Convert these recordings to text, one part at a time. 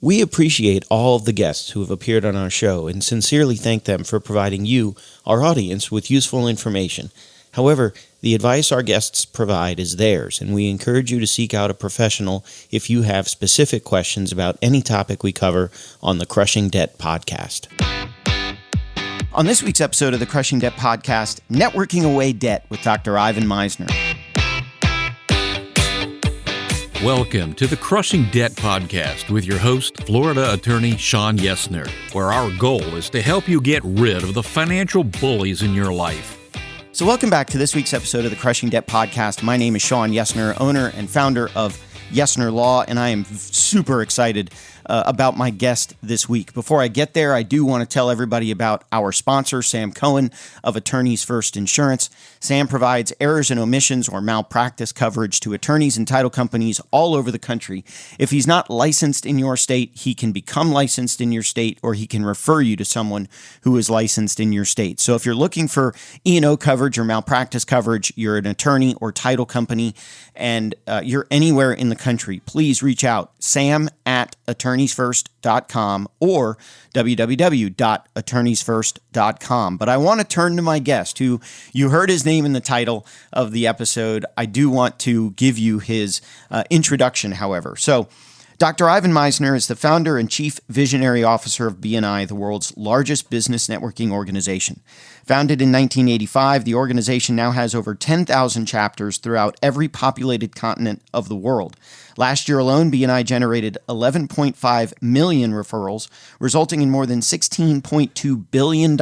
We appreciate all of the guests who have appeared on our show and sincerely thank them for providing you, our audience, with useful information. However, the advice our guests provide is theirs, and we encourage you to seek out a professional if you have specific questions about any topic we cover on the Crushing Debt podcast. On this week's episode of the Crushing Debt podcast, Networking Away Debt with Dr. Ivan Misner. Welcome to the Crushing Debt Podcast with your host, Florida attorney Sean Yesner, where our goal is to help you get rid of the financial bullies in your life. So welcome back to this week's episode of the Crushing Debt Podcast. My name is Sean Yesner, owner and founder of Yesner Law, and I am super excited about my guest this week. Before I get there, I do want to tell everybody about our sponsor, Sam Cohen of Attorneys First Insurance. Sam provides errors and omissions or malpractice coverage to attorneys and title companies all over the country. If he's not licensed in your state, he can become licensed in your state, or he can refer you to someone who is licensed in your state. So if you're looking for E&O coverage or malpractice coverage, you're an attorney or title company, and you're anywhere in the country, please reach out, sam@attorneysfirst.com or www.attorneysfirst.com. But I want to turn to my guest, who you heard his name in the title of the episode. I do want to give you his introduction, however. So Dr. Ivan Misner is the founder and chief visionary officer of BNI, the world's largest business networking organization. Founded in 1985, the organization now has over 10,000 chapters throughout every populated continent of the world. Last year alone, BNI generated 11.5 million referrals, resulting in more than $16.2 billion,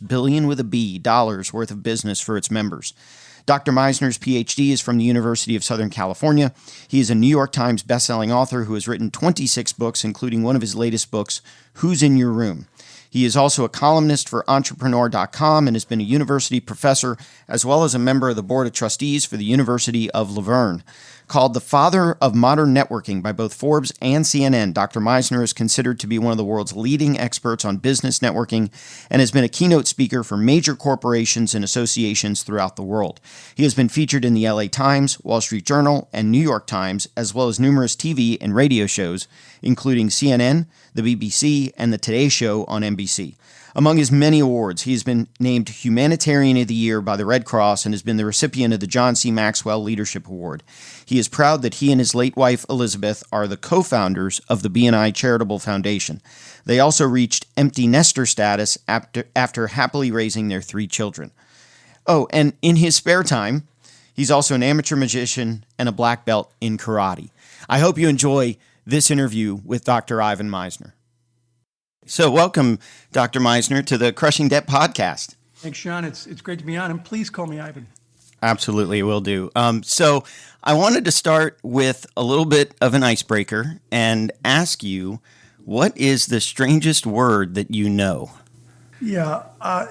billion with a B, dollars worth of business for its members. Dr. Misner's PhD is from the University of Southern California. He is a New York Times bestselling author who has written 26 books, including one of his latest books, Who's in Your Room? He is also a columnist for Entrepreneur.com and has been a university professor as well as a member of the Board of Trustees for the University of Laverne. Called the father of modern networking by both Forbes and CNN, Dr. Misner is considered to be one of the world's leading experts on business networking and has been a keynote speaker for major corporations and associations throughout the world. He has been featured in the LA Times, Wall Street Journal, and New York Times, as well as numerous TV and radio shows, including CNN, the BBC, and the Today Show on NBC. Among his many awards, he has been named Humanitarian of the Year by the Red Cross and has been the recipient of the John C. Maxwell Leadership Award. He is proud that he and his late wife, Elizabeth, are the co-founders of the BNI Charitable Foundation. They also reached empty nester status after happily raising their 3 children. Oh, and in his spare time, he's also an amateur magician and a black belt in karate. I hope you enjoy this interview with Dr. Ivan Misner. So welcome, Dr. Misner, to the Crushing Debt Podcast. Thanks, Sean. It's great to be on, and please call me Ivan. Absolutely, will do. So I wanted to start with a little bit of an icebreaker and ask you, what is the strangest word that you know? Yeah,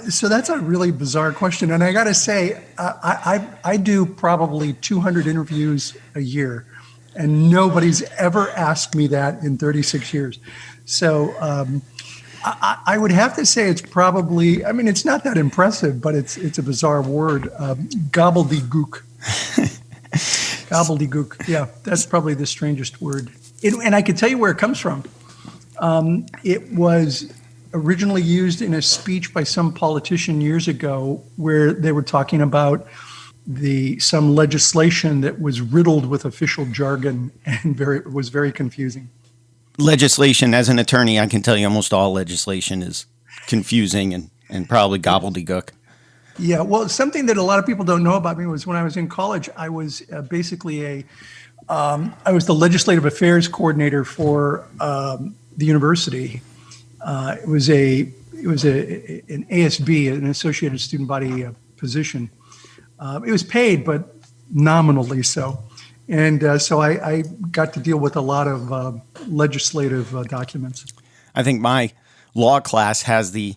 so that's a really bizarre question, and I got to say, I do probably 200 interviews a year, and nobody's ever asked me that in 36 years. So I would have to say it's probably, I mean, it's not that impressive, but it's a bizarre word, gobbledygook. Gobbledygook, yeah, that's probably the strangest word. And I can tell you where it comes from. It was originally used in a speech by some politician years ago where they were talking about some legislation that was riddled with official jargon and was very confusing. Legislation, as an attorney, I can tell you almost all legislation is confusing and probably gobbledygook. Yeah, well, something that a lot of people don't know about me was when I was in college, I was basically I was the legislative affairs coordinator for the university. It was an ASB, an Associated Student Body position. It was paid, but nominally so. And so I got to deal with a lot of legislative documents. I think my law class has the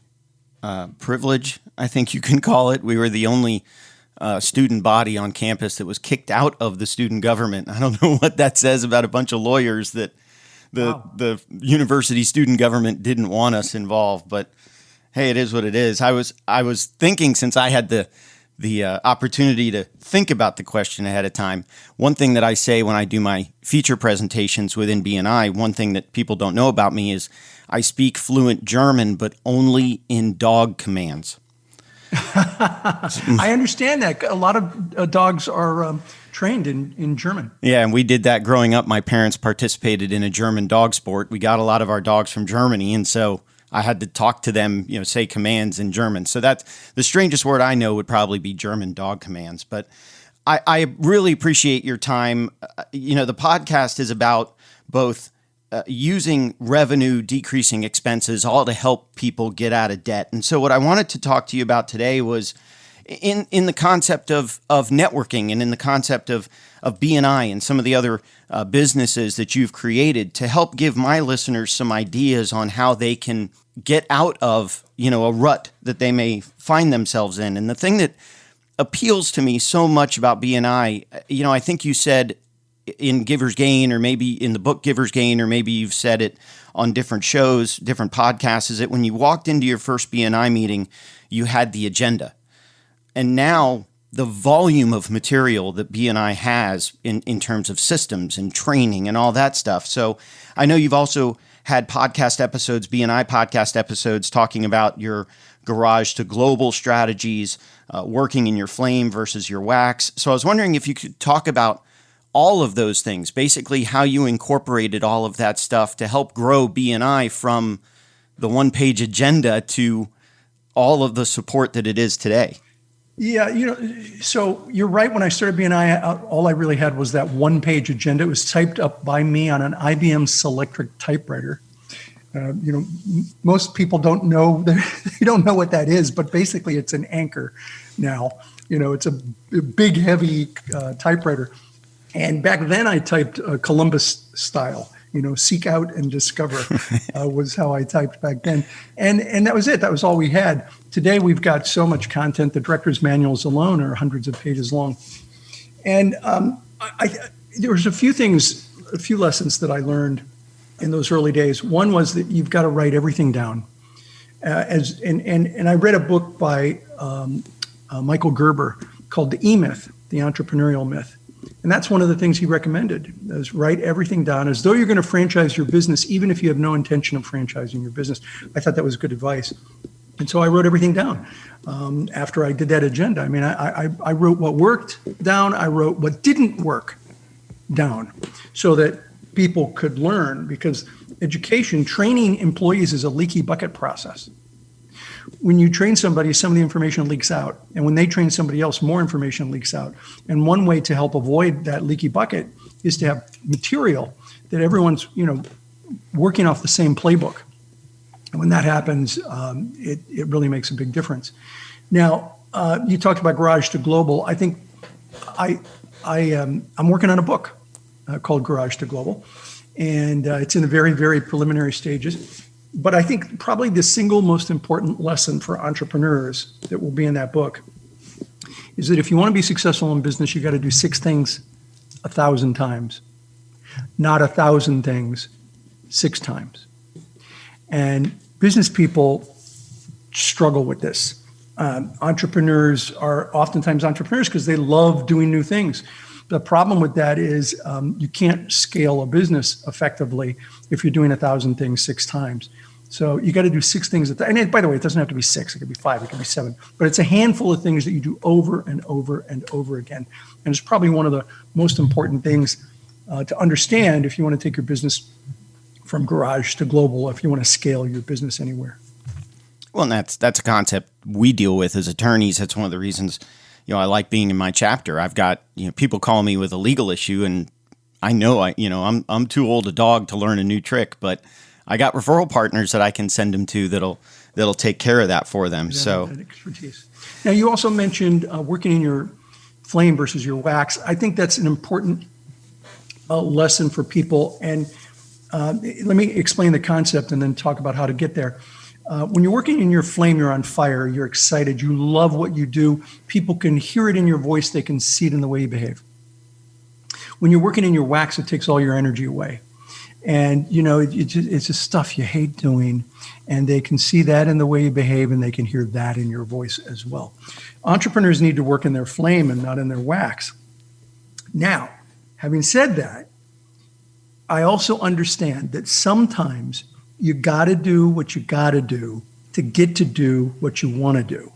privilege, I think you can call it. We were the only student body on campus that was kicked out of the student government. I don't know what that says about a bunch of lawyers that the university student government didn't want us involved, but hey, it is what it is. I was thinking, since I had the the opportunity to think about the question ahead of time. One thing that I say when I do my feature presentations within BNI, one thing that people don't know about me is I speak fluent German, but only in dog commands. I understand that. A lot of dogs are trained in German. Yeah, and we did that growing up. My parents participated in a German dog sport. We got a lot of our dogs from Germany, and so I had to talk to them, say commands in German. So that's the strangest word I know would probably be German dog commands. But I really appreciate your time. The podcast is about both using revenue, decreasing expenses, all to help people get out of debt. And so what I wanted to talk to you about today was in the concept of networking and in the concept of BNI and some of the other businesses that you've created to help give my listeners some ideas on how they can get out of, a rut that they may find themselves in. And the thing that appeals to me so much about BNI, I think you said in Giver's Gain, or maybe in the book Giver's Gain, or maybe you've said it on different shows, different podcasts, is that when you walked into your first BNI meeting, you had the agenda. And now the volume of material that BNI has in terms of systems and training and all that stuff. So I know you've also had podcast episodes, BNI podcast episodes, talking about your garage to global strategies, working in your flame versus your wax. So I was wondering if you could talk about all of those things, basically how you incorporated all of that stuff to help grow BNI from the one-page agenda to all of the support that it is today. Yeah, so you're right. When I started BNI, all I really had was that one-page agenda. It was typed up by me on an IBM Selectric typewriter. Most people don't know they don't know what that is, but basically it's an anchor now. It's a big, heavy typewriter. And back then I typed Columbus style. Seek out and discover was how I typed back then. And that was it. That was all we had. Today, we've got so much content. The director's manuals alone are hundreds of pages long. And there was a few lessons that I learned in those early days. One was that you've got to write everything down. And I read a book by Michael Gerber called The E-Myth, The Entrepreneurial Myth. And that's one of the things he recommended, is write everything down as though you're going to franchise your business, even if you have no intention of franchising your business. I thought that was good advice. And so I wrote everything down after I did that agenda. I mean, I wrote what worked down. I wrote what didn't work down so that people could learn, because training employees is a leaky bucket process. When you train somebody, some of the information leaks out. And when they train somebody else, more information leaks out. And one way to help avoid that leaky bucket is to have material that everyone's, working off the same playbook. And when that happens, it really makes a big difference. Now, you talked about Garage to Global. I think I'm working on a book called Garage to Global. And it's in the very, very preliminary stages. But I think probably the single most important lesson for entrepreneurs that will be in that book is that if you want to be successful in business, you got to do 6 things 1,000 times, not 1,000 things 6 times. And business people struggle with this. Entrepreneurs are oftentimes entrepreneurs because they love doing new things. The problem with that is you can't scale a business effectively if you're doing 1,000 things 6 times. So you got to do 6 things. And by the way, it doesn't have to be 6. It could be 5. It could be 7. But it's a handful of things that you do over and over and over again. And it's probably one of the most important things to understand if you want to take your business from garage to global, if you want to scale your business anywhere. Well, and that's a concept we deal with as attorneys. That's one of the reasons I like being in my chapter. I've got people call me with a legal issue, and I know I'm too old a dog to learn a new trick, but I got referral partners that I can send them to that'll take care of that for them. So expertise. Now, you also mentioned working in your flame versus your wax. I think that's an important lesson for people. And let me explain the concept and then talk about how to get there. When you're working in your flame, you're on fire, you're excited, you love what you do. People can hear it in your voice, they can see it in the way you behave. When you're working in your wax, it takes all your energy away. And, it's just stuff you hate doing. And they can see that in the way you behave, and they can hear that in your voice as well. Entrepreneurs need to work in their flame and not in their wax. Now, having said that, I also understand that sometimes you got to do what you got to do to get to do what you want to do.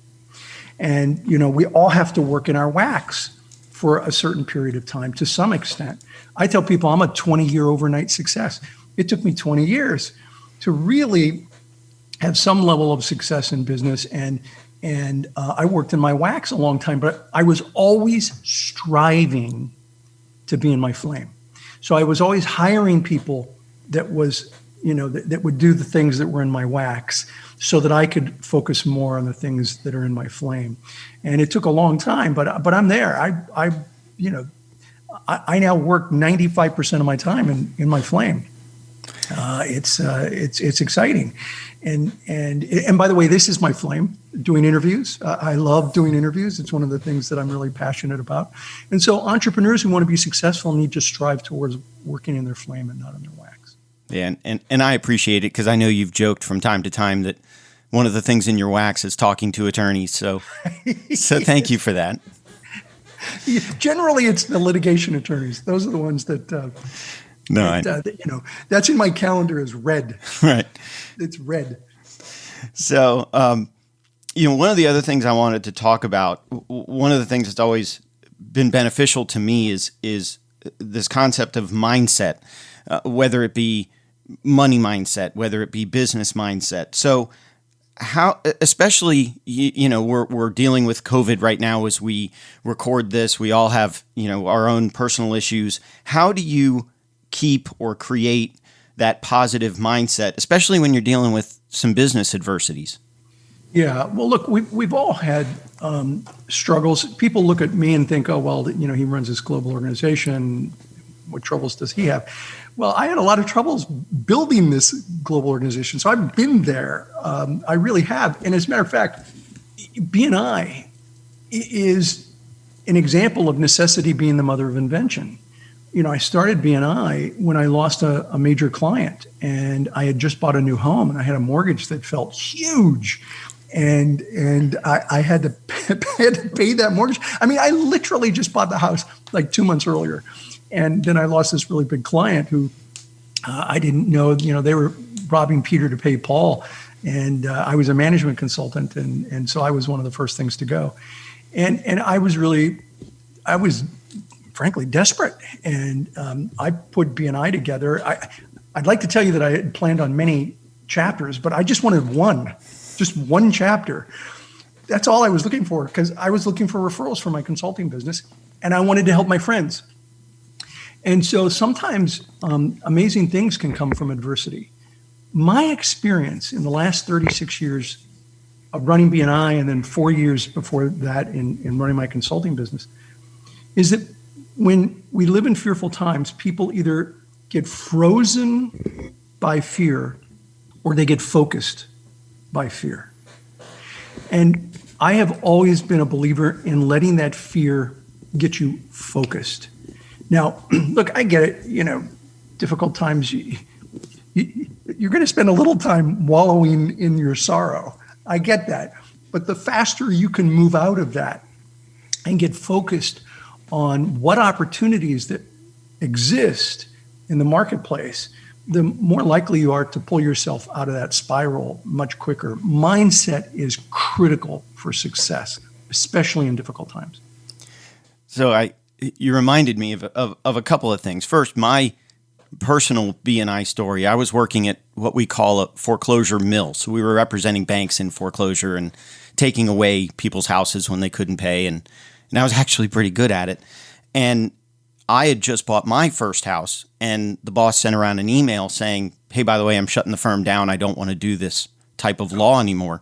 And, we all have to work in our wax for a certain period of time to some extent. I tell people I'm a 20-year overnight success. It took me 20 years to really have some level of success in business. And I worked in my wax a long time, but I was always striving to be in my flame. So I was always hiring people that would do the things that were in my wax so that I could focus more on the things that are in my flame. And it took a long time, but I'm there. I now work 95% of my time in my flame. It's exciting. And by the way, this is my flame, doing interviews. I love doing interviews. It's one of the things that I'm really passionate about. And so entrepreneurs who want to be successful need to strive towards working in their flame and not in their wax. Yeah, and I appreciate it because I know you've joked from time to time that one of the things in your wax is talking to attorneys. So thank you for that. Generally, it's the litigation attorneys. Those are the ones that that's in my calendar as red. Right. It's red. So, one of the other things I wanted to talk about, one of the things that's always been beneficial to me is this concept of mindset, whether it be money mindset, whether it be business mindset. So how, especially, we're dealing with COVID right now as we record this. We all have, our own personal issues. How do you keep or create that positive mindset, especially when you're dealing with some business adversities? Yeah, well, look, we've all had struggles. People look at me and think, oh, well, he runs this global organization. What troubles does he have? Well, I had a lot of troubles building this global organization. So I've been there. I really have. And as a matter of fact, B&I is an example of necessity being the mother of invention. I started B&I when I lost a major client, and I had just bought a new home, and I had a mortgage that felt huge. And I had to pay that mortgage. I mean, I literally just bought the house like 2 months earlier. And then I lost this really big client who I didn't know, they were robbing Peter to pay Paul. And I was a management consultant. And so I was one of the first things to go. And I was frankly desperate. And I put B&I together. I'd like to tell you that I had planned on many chapters, but I just wanted just one chapter. That's all I was looking for, because I was looking for referrals for my consulting business, and I wanted to help my friends. And so sometimes amazing things can come from adversity. My experience in the last 36 years of running B&I, and then 4 years before that in running my consulting business, is that when we live in fearful times, people either get frozen by fear or they get focused by fear. And I have always been a believer in letting that fear get you focused. Now, look, I get it, difficult times, you're going to spend a little time wallowing in your sorrow. I get that. But the faster you can move out of that and get focused on what opportunities that exist in the marketplace, the more likely you are to pull yourself out of that spiral much quicker. Mindset is critical for success, especially in difficult times. So you reminded me of a couple of things. First, my personal B&I story. I was working at what we call a foreclosure mill. So we were representing banks in foreclosure and taking away people's houses when they couldn't pay. And I was actually pretty good at it. And I had just bought my first house, and the boss sent around an email saying, hey, by the way, I'm shutting the firm down. I don't want to do this type of law anymore.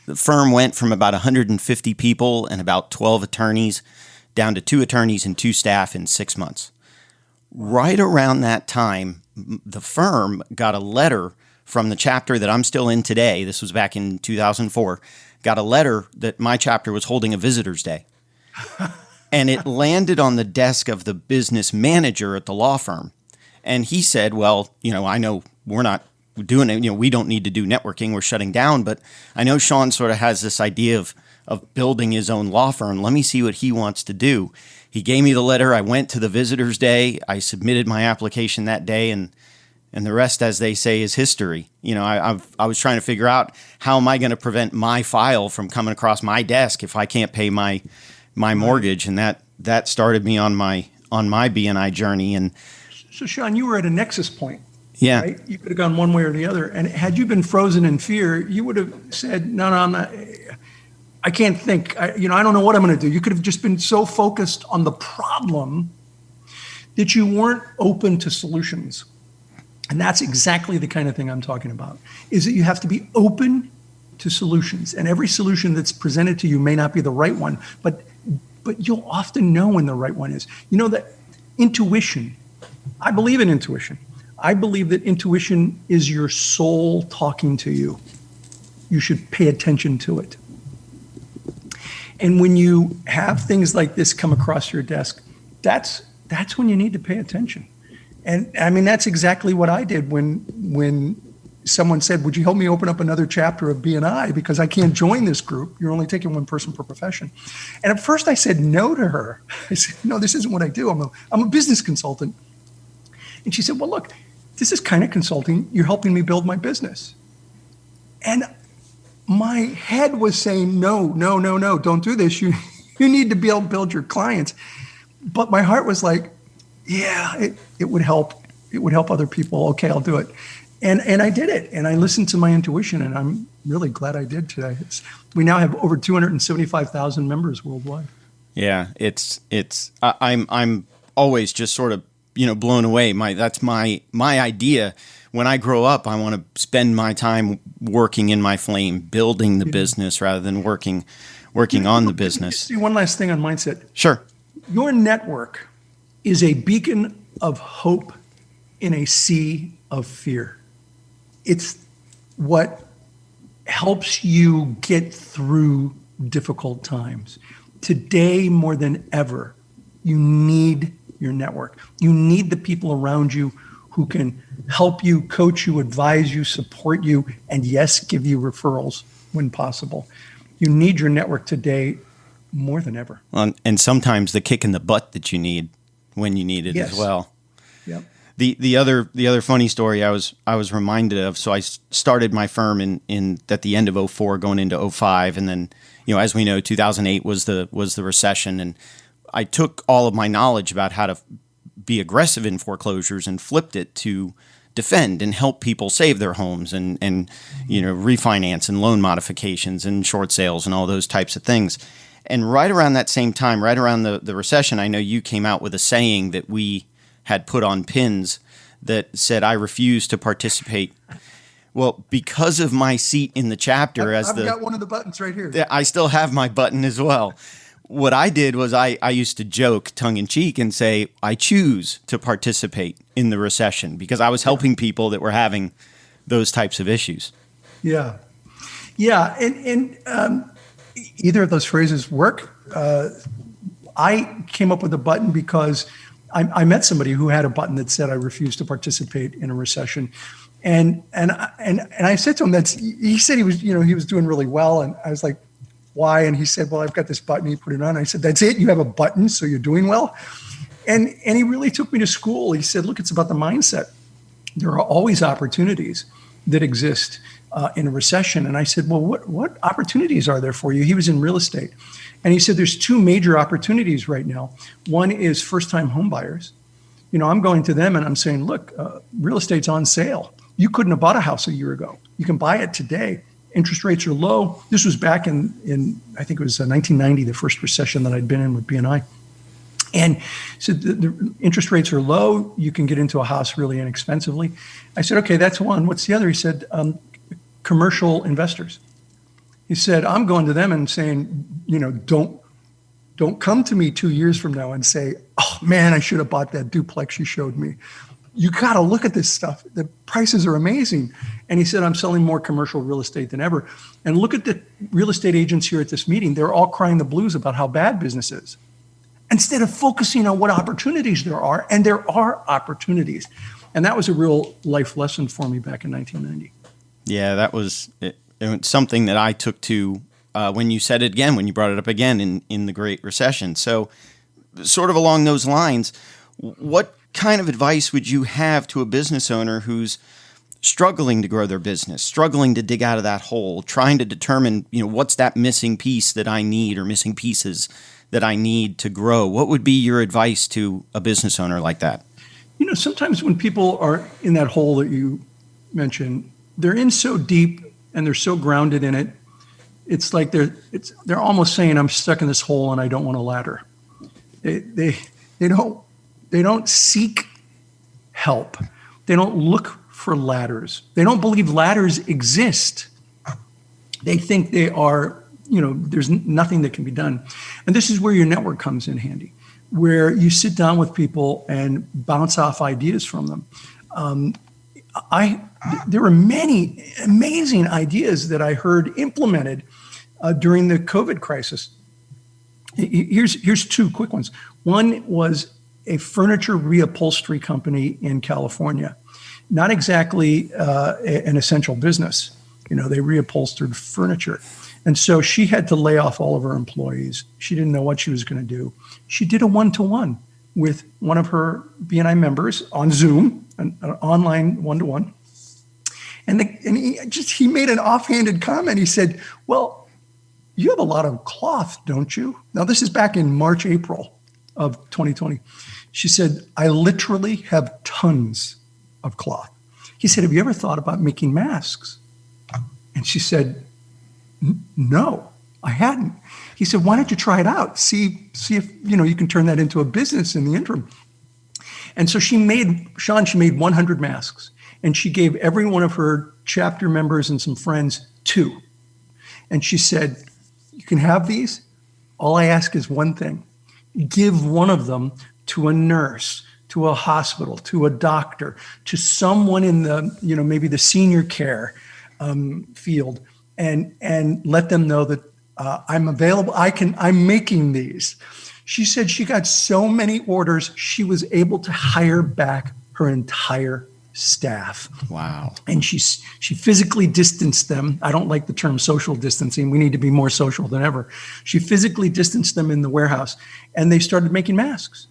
The firm went from about 150 people and about 12 attorneys down to 2 attorneys and 2 staff in 6 months. Right around that time, the firm got a letter from the chapter that I'm still in today. This was back in 2004. Got a letter that my chapter was holding a visitor's day. And it landed on the desk of the business manager at the law firm. And he said, well, I know we're not doing it. We don't need to do networking. We're shutting down. But I know Sean sort of has this idea of building his own law firm. Let me see what he wants to do. He gave me the letter. I went to the visitor's day. I submitted my application that day, and the rest, as they say, is history. I was trying to figure out, how am I going to prevent my file from coming across my desk if I can't pay my mortgage? And that started me on my BNI journey. And so, Sean, you were at a nexus point. Yeah. Right? You could have gone one way or the other. And had you been frozen in fear, you would have said, no, I'm not. I can't think. I don't know what I'm going to do. You could have just been so focused on the problem that you weren't open to solutions. And that's exactly the kind of thing I'm talking about, is that you have to be open to solutions. And every solution that's presented to you may not be the right one, but you'll often know when the right one is. That intuition, I believe in intuition. I believe that intuition is your soul talking to you. You should pay attention to it. And when you have things like this come across your desk, that's when you need to pay attention. And I mean, that's exactly what I did when someone said, would you help me open up another chapter of BNI because I can't join this group. You're only taking one person per profession. And at first I said no to her. I said, no, this isn't what I do. I'm a business consultant. And she said, well, look, this is kind of consulting. You're helping me build my business. And my head was saying, no, don't do this. You need to be able to build your clients. But my heart was like, yeah, it would help. It would help other people. Okay, I'll do it. And I did it. And I listened to my intuition, and I'm really glad I did today. We now have over 275,000 members worldwide. Yeah, I'm always just sort of, blown away. That's my idea. When I grow up, I want to spend my time working in my flame, building the business rather than working on the business. See, one last thing on mindset. Sure. Your network is a beacon of hope in a sea of fear. It's what helps you get through difficult times. Today, more than ever, you need your network. You need the people around you who can help you, coach you, advise you, support you, and yes, give you referrals when possible. You need your network today more than ever. And sometimes the kick in the butt that you need when you need it as well. Yep. The other funny story I was reminded of. So I started my firm in at the end of 2004, going into 2005, and then as we know, 2008 was the recession, and I took all of my knowledge about how to be aggressive in foreclosures and flipped it to defend and help people save their homes and refinance and loan modifications and short sales and all those types of things. And right around that same time, right around the recession, I know you came out with a saying that we had put on pins that said, I refuse to participate. Well, because of my seat in the chapter, I've got one of the buttons right here. I still have my button as well. What I did was I used to joke tongue in cheek and say, I choose to participate in the recession because I was helping people that were having those types of issues. Yeah. Yeah. And either of those phrases work. I came up with a button because I met somebody who had a button that said, I refuse to participate in a recession. And I said to him, he said he was doing really well. And I was like, why? And he said, well, I've got this button. He put it on. I said, that's it? You have a button, so you're doing well? And he really took me to school. He said, look, it's about the mindset. There are always opportunities that exist in a recession. And I said, well, what opportunities are there for you? He was in real estate. And he said, there's two major opportunities right now. One is first-time home buyers. I'm going to them and I'm saying, look, real estate's on sale. You couldn't have bought a house a year ago. You can buy it today. Interest rates are low. This was back in I think it was 1990, the first recession that I'd been in with BNI. And so the interest rates are low. You can get into a house really inexpensively. I said, okay, that's one. What's the other? He said, commercial investors. He said, I'm going to them and saying, don't come to me 2 years from now and say, oh man, I should have bought that duplex you showed me. You got to look at this stuff. The prices are amazing. And he said, I'm selling more commercial real estate than ever. And look at the real estate agents here at this meeting. They're all crying the blues about how bad business is. instead of focusing on what opportunities there are. And there are opportunities. And that was a real life lesson for me back in 1990. Yeah, that was something that I took to when you said it again, when you brought it up again in the Great Recession. So sort of along those lines, what kind of advice would you have to a business owner who's struggling to grow their business, struggling to dig out of that hole, trying to determine, what's that missing piece that I need or missing pieces that I need to grow? What would be your advice to a business owner like that? Sometimes when people are in that hole that you mentioned, they're in so deep and they're so grounded in it. It's like they're almost saying, I'm stuck in this hole and I don't want a ladder. They don't seek help. They don't look for ladders. They don't believe ladders exist. They think they are, there's nothing that can be done. And this is where your network comes in handy, where you sit down with people and bounce off ideas from them. There were many amazing ideas that I heard implemented during the COVID crisis. Here's two quick ones. One was a furniture reupholstery company in California. Not exactly an essential business. They reupholstered furniture. And so she had to lay off all of her employees. She didn't know what she was going to do. She did a one-to-one with one of her BNI members on Zoom, an online one-to-one. And he made an offhanded comment. He said, well, you have a lot of cloth, don't you? Now, this is back in March, April of 2020. She said, I literally have tons of cloth. He said, have you ever thought about making masks? And she said, no, I hadn't. He said, why don't you try it out? See if you can turn that into a business in the interim. And so she made 100 masks. And she gave every one of her chapter members and some friends 2. And she said, you can have these. All I ask is one thing. Give one of them to a nurse, to a hospital, to a doctor, to someone in the, maybe the senior care field, and let them know that I'm available. I'm making these. She said she got so many orders, she was able to hire back her entire staff. Wow. And she physically distanced them. I don't like the term social distancing. We need to be more social than ever. She physically distanced them in the warehouse, and they started making masks.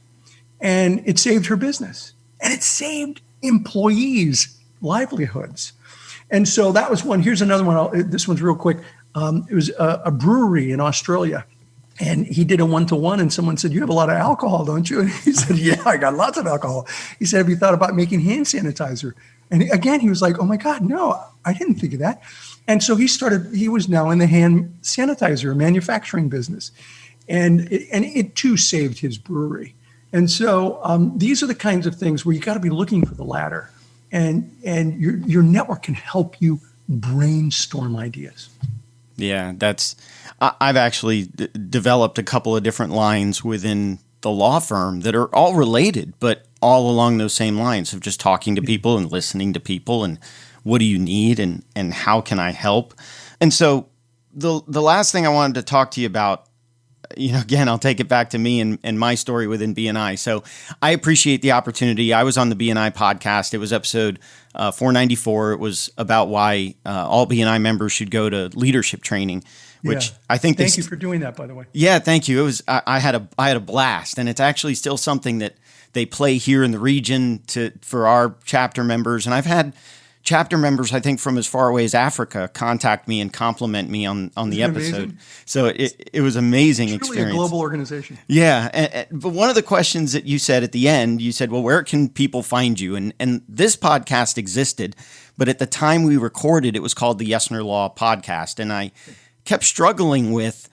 And it saved her business. And it saved employees' livelihoods. And so that was one. Here's another one. This one's real quick. It was a brewery in Australia. And he did a one-to-one, and someone said, you have a lot of alcohol, don't you? And he said, yeah, I got lots of alcohol. He said, have you thought about making hand sanitizer? And again, he was like, oh my God, no, I didn't think of that. And so he was now in the hand sanitizer manufacturing business. And it too saved his brewery. And so these are the kinds of things where you got to be looking for the ladder, and your network can help you brainstorm ideas. Yeah, I've actually developed a couple of different lines within the law firm that are all related, but all along those same lines of just talking to people and listening to people and what do you need and how can I help? And so the last thing I wanted to talk to you about, again, I'll take it back to me and my story within BNI. So I appreciate the opportunity. I was on the BNI podcast. It was episode 494. It was about why all BNI members should go to leadership training, which I think. Thank you for doing that, by the way. Yeah, thank you. It was I had a blast, and it's actually still something that they play here in the region for our chapter members. And I've had chapter members, I think, from as far away as Africa contact me and compliment me on the episode. Amazing? So it was amazing it's experience. Really a global organization. Yeah. But one of the questions that you said at the end, you said, well, where can people find you? And this podcast existed, but at the time we recorded, it was called the Misner Law Podcast. And I kept struggling with,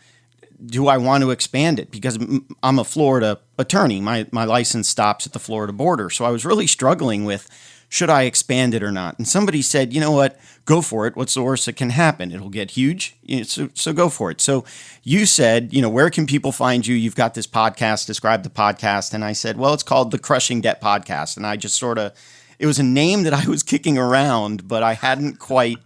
do I want to expand it? Because I'm a Florida attorney. My license stops at the Florida border. So I was really struggling with, should I expand it or not? And somebody said, you know what, go for it. What's the worst that can happen? It'll get huge. So go for it. So you said, where can people find you? You've got this podcast, describe the podcast. And I said, well, it's called the Crushing Debt Podcast. And I just it was a name that I was kicking around, but I hadn't quite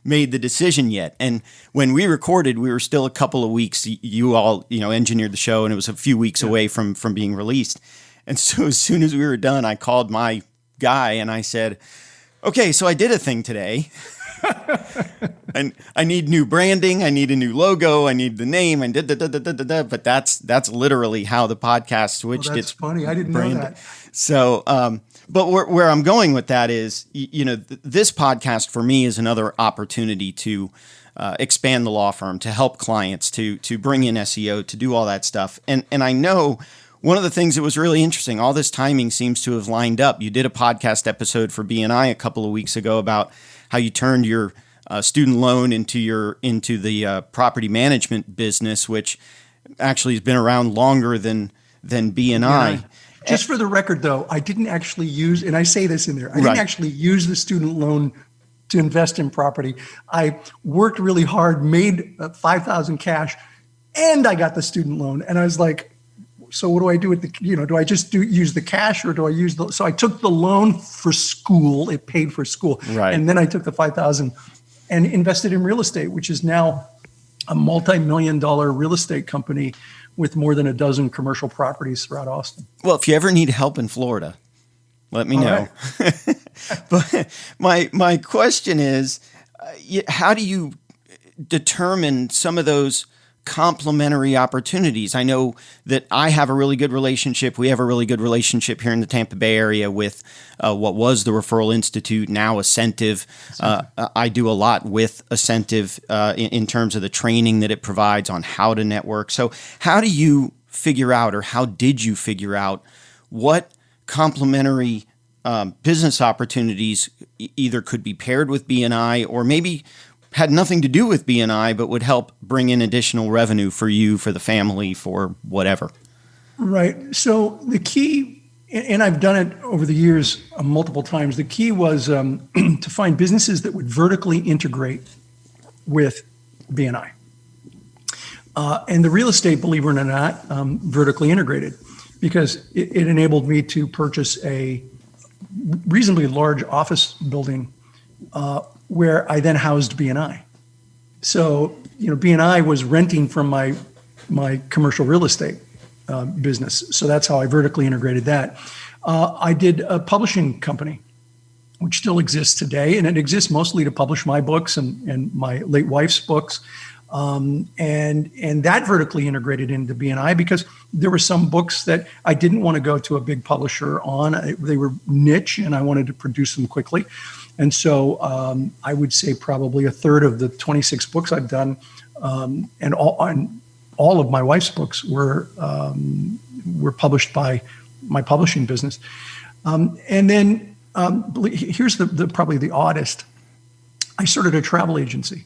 made the decision yet. And when we recorded, we were still a couple of weeks. You all, engineered the show, and it was a few weeks away from being released. And so as soon as we were done, I called my guy and I said, "Okay, so I did a thing today." And I need new branding. I need a new logo. I need the name. And but that's literally how the podcast switched. That's funny. I didn't know that. So, but where I'm going with that is, this podcast for me is another opportunity to expand the law firm, to help clients, to bring in SEO, to do all that stuff. And I know one of the things that was really interesting, all this timing seems to have lined up. You did a podcast episode for BNI a couple of weeks ago about how you turned your student loan into the property management business, which actually has been around longer than BNI. Yeah. Just for the record, though, I didn't actually use, and I say this in there, I didn't actually use the student loan to invest in property. I worked really hard, made $5,000 cash, and I got the student loan. And I was like, so what do I do with the, do I just use the cash, or do I use so I took the loan for school, it paid for school. Right. And then I took the $5,000 and invested in real estate, which is now a multi-million-dollar real estate company with more than a dozen commercial properties throughout Austin. Well, if you ever need help in Florida, let me know. Right. But my question is, how do you determine some of those complementary opportunities? I know that I have a really good relationship. We have a really good relationship here in the Tampa Bay area with what was the Referral Institute, now Ascentive. I do a lot with Ascentive in terms of the training that it provides on how to network. So how do you figure out, or how did you figure out, what complementary business opportunities either could be paired with BNI, or maybe had nothing to do with BNI, but would help bring in additional revenue for you, for the family, for whatever? Right. So the key, and I've done it over the years multiple times, the key was to find businesses that would vertically integrate with BNI. And the real estate, believe it or not, vertically integrated, because it enabled me to purchase a reasonably large office building where I then housed BNI. So, BNI was renting from my commercial real estate business. So that's how I vertically integrated that. I did a publishing company, which still exists today, and it exists mostly to publish my books and my late wife's books. And that vertically integrated into BNI because there were some books that I didn't want to go to a big publisher on. They were niche, and I wanted to produce them quickly. And so I would say probably a third of the 26 books I've done, and all of my wife's books were published by my publishing business. And then here's probably the oddest. I started a travel agency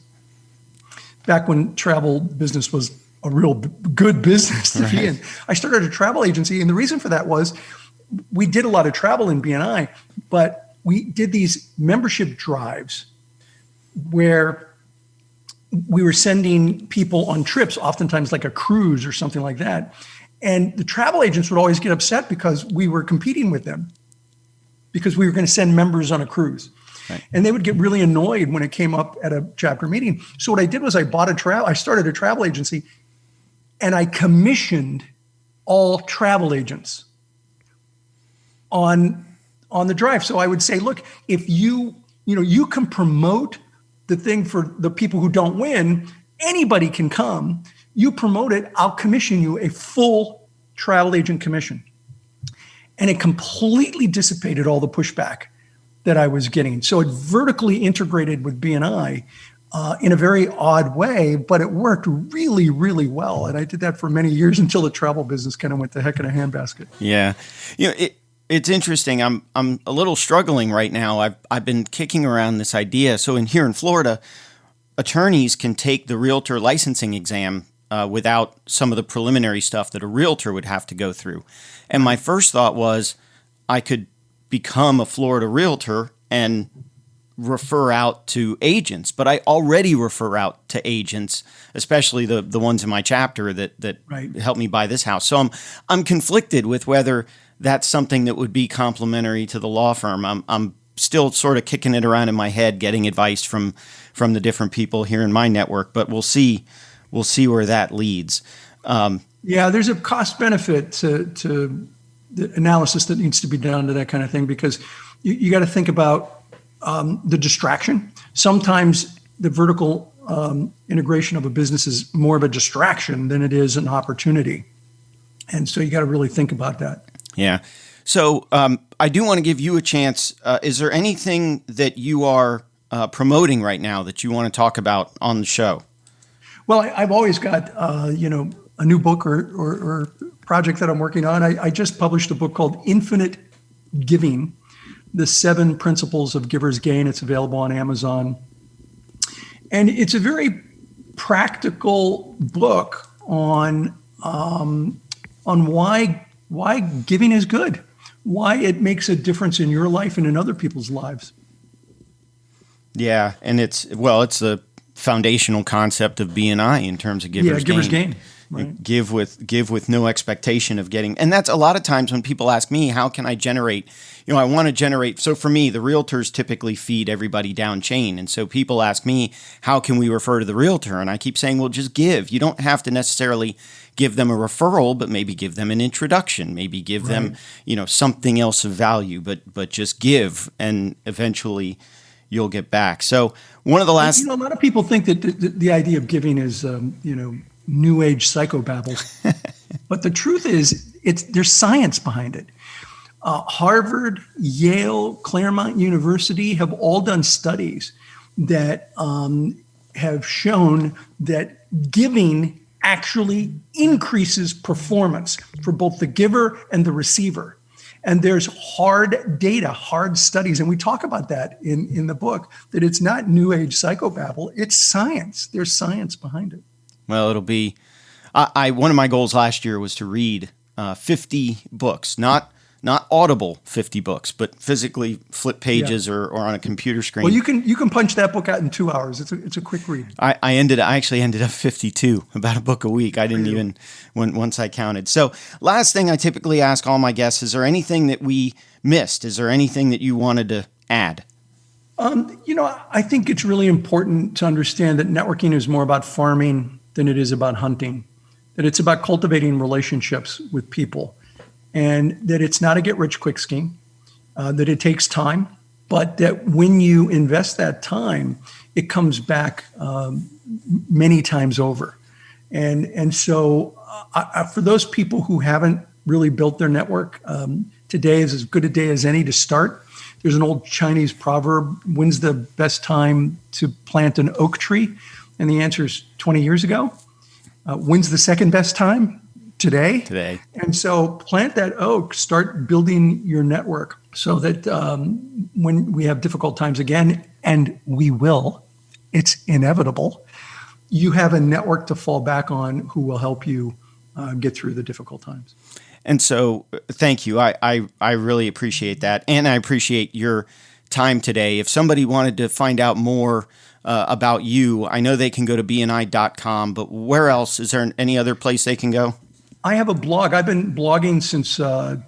back when travel business was a real good business to be in. I started a travel agency, and the reason for that was we did a lot of travel in BNI, but we did these membership drives where we were sending people on trips, oftentimes like a cruise or something like that. And the travel agents would always get upset because we were competing with them, because we were going to send members on a cruise. Right. And they would get really annoyed when it came up at a chapter meeting. So what I did was I started a travel agency, and I commissioned all travel agents on the drive. So I would say, look, if you can promote the thing for the people who don't win, anybody can come. You promote it, I'll commission you a full travel agent commission. And it completely dissipated all the pushback that I was getting. So it vertically integrated with BNI in a very odd way, but it worked really, really well. And I did that for many years until the travel business kind of went the heck in a handbasket. Yeah. It's interesting. I'm a little struggling right now. I've been kicking around this idea. So here in Florida, attorneys can take the realtor licensing exam without some of the preliminary stuff that a realtor would have to go through. And my first thought was I could become a Florida realtor and refer out to agents, but I already refer out to agents, especially the ones in my chapter that right. helped me buy this house. So I'm conflicted with whether that's something that would be complementary to the law firm. I'm still sort of kicking it around in my head, getting advice from the different people here in my network. But we'll see where that leads. Yeah, there's a cost benefit to the analysis that needs to be done to that kind of thing, because you got to think about the distraction. Sometimes the vertical integration of a business is more of a distraction than it is an opportunity. And so you got to really think about that. Yeah. So I do want to give you a chance. Is there anything that you are promoting right now that you want to talk about on the show? Well, I've always got, a new book or project that I'm working on. I just published a book called Infinite Giving, The 7 Principles of Giver's Gain. It's available on Amazon. And it's a very practical book on why giving is good, why it makes a difference in your life and in other people's lives. Yeah, and it's the foundational concept of BNI in terms of giver's gain. Right. Give with no expectation of getting. And that's a lot of times when people ask me, how can I generate? I want to generate. So for me, the realtors typically feed everybody down chain. And so people ask me, how can we refer to the realtor? And I keep saying, well, just give. You don't have to necessarily give them a referral, but maybe give them an introduction, maybe give them, something else of value, but just give, and eventually you'll get back. So one of the last, a lot of people think that the idea of giving is, new age psychobabble, but the truth is, there's science behind it. Harvard, Yale, Claremont University have all done studies that have shown that giving actually increases performance for both the giver and the receiver. And there's hard data, hard studies, and we talk about that in the book, that it's not new age psychobabble, it's science. There's science behind it. Well, it'll be, one of my goals last year was to read 50 books, not audible 50 books, but physically flip pages or on a computer screen. Well, you can punch that book out in 2 hours. It's a quick read. I actually ended up 52, about a book a week. I didn't even, once I counted. So last thing I typically ask all my guests, is there anything that we missed? Is there anything that you wanted to add? I think it's really important to understand that networking is more about farming than it is about hunting, that it's about cultivating relationships with people, and that it's not a get-rich-quick scheme, that it takes time, but that when you invest that time, it comes back many times over. And so for those people who haven't really built their network, today is as good a day as any to start. There's an old Chinese proverb, when's the best time to plant an oak tree? And the answer is 20 years ago. When's the second best time? Today. And so plant that oak, start building your network so that when we have difficult times again, and we will, it's inevitable, you have a network to fall back on who will help you get through the difficult times. And so thank you. I really appreciate that. And I appreciate your time today. If somebody wanted to find out more about you, I know they can go to bni.com, but where else? Is there any other place they can go? I have a blog. I've been blogging since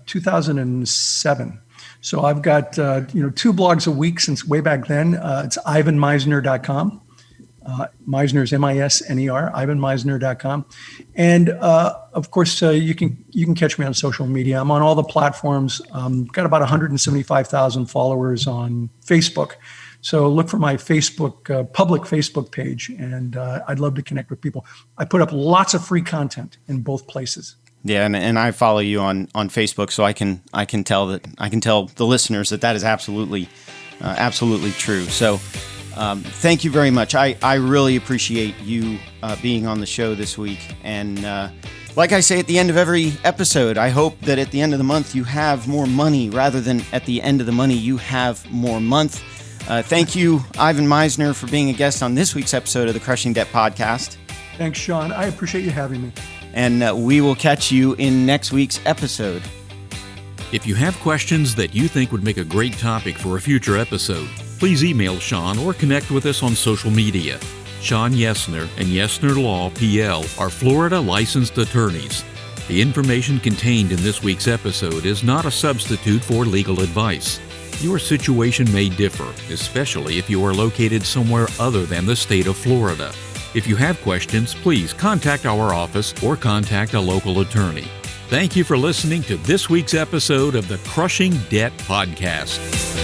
2007. So I've got 2 blogs a week since way back then. It's ivanmisner.com. Misner is Misner, ivanmisner.com. And of course, you can catch me on social media. I'm on all the platforms. Got about 175,000 followers on Facebook. So look for my Facebook, public Facebook page, and I'd love to connect with people. I put up lots of free content in both places. Yeah, and I follow you on Facebook, so I can tell the listeners that is absolutely true. So thank you very much. I really appreciate you being on the show this week. And like I say at the end of every episode, I hope that at the end of the month you have more money rather than at the end of the money you have more month. Thank you, Ivan Misner, for being a guest on this week's episode of the Crushing Debt Podcast. Thanks, Sean. I appreciate you having me. And we will catch you in next week's episode. If you have questions that you think would make a great topic for a future episode, please email Sean or connect with us on social media. Sean Yesner and Yesner Law, PL, are Florida licensed attorneys. The information contained in this week's episode is not a substitute for legal advice. Your situation may differ, especially if you are located somewhere other than the state of Florida. If you have questions, please contact our office or contact a local attorney. Thank you for listening to this week's episode of the Crushing Debt Podcast.